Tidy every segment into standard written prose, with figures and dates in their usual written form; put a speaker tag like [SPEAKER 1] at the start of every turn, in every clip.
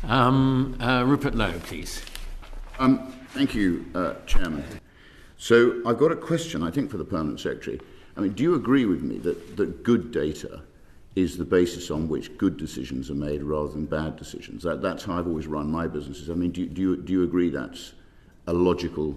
[SPEAKER 1] Rupert Lowe, please.
[SPEAKER 2] Thank you, Chairman. So I've got a question, I think, for the Permanent Secretary. I mean, do you agree with me that good data is the basis on which good decisions are made rather than bad decisions? That's how I've always run my businesses. I mean, do you agree that's a logical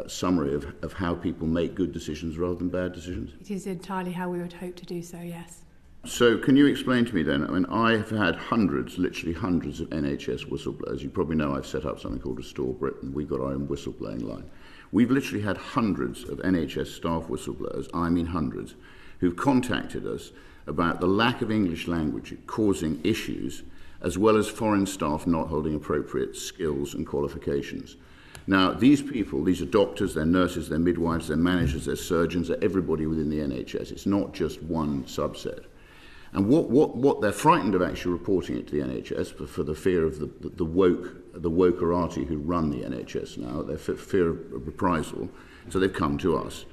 [SPEAKER 2] summary of how people make good decisions rather than bad decisions?
[SPEAKER 3] It is entirely how we would hope to do so, yes.
[SPEAKER 2] So can you explain to me then, I mean, I have had literally hundreds of NHS whistleblowers. You probably know I've set up something called Restore Britain. We've got our own whistleblowing line. We've literally had hundreds of NHS staff whistleblowers, I mean hundreds, who've contacted us about the lack of English language causing issues, as well as foreign staff not holding appropriate skills and qualifications. Now, these people, these are doctors, they're nurses, they're midwives, they're managers, they're surgeons, they're everybody within the NHS. It's not just one subset. And what they're frightened of actually reporting it to the NHS for the fear of the wokerati who run the NHS now, their fear of reprisal, so they've come to us.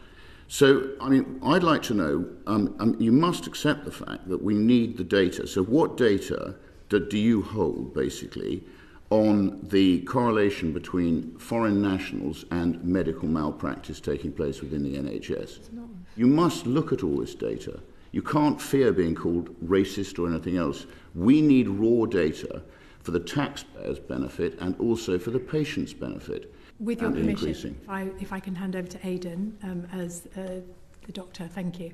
[SPEAKER 2] So, I mean, I'd like to know, you must accept the fact that we need the data. So what data do you hold, basically, on the correlation between foreign nationals and medical malpractice taking place within the NHS? You must look at all this data. You can't fear being called racist or anything else. We need raw data for the taxpayers' benefit and also for the patient's benefit.
[SPEAKER 3] With your permission, if I can hand over to Aidan as the doctor, thank you.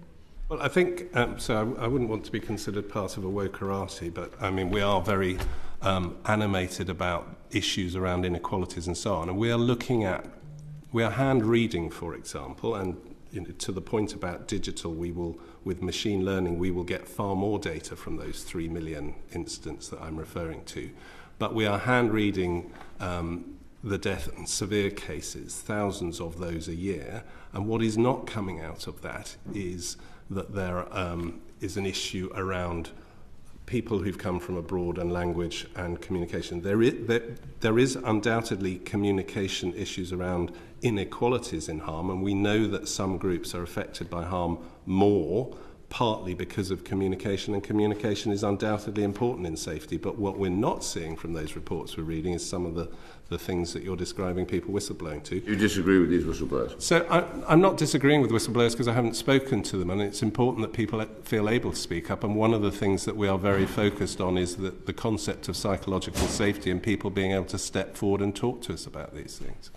[SPEAKER 4] Well, I think, so I wouldn't want to be considered part of a wokerati, but I mean, we are very animated about issues around inequalities and so on, and we are hand reading, for example, and to the point about digital, with machine learning, we will get far more data from those 3 million incidents that I'm referring to. But we are hand reading the death and severe cases, thousands of those a year. And what is not coming out of that is that there is an issue around people who've come from abroad and language and communication. There is undoubtedly communication issues around inequalities in harm, and we know that some groups are affected by harm more, partly because of communication, and communication is undoubtedly important in safety. But what we're not seeing from those reports we're reading is some of the things that you're describing people whistleblowing to.
[SPEAKER 2] You disagree with these whistleblowers?
[SPEAKER 4] So I'm not disagreeing with whistleblowers because I haven't spoken to them, and it's important that people feel able to speak up. And one of the things that we are very focused on is the concept of psychological safety and people being able to step forward and talk to us about these things.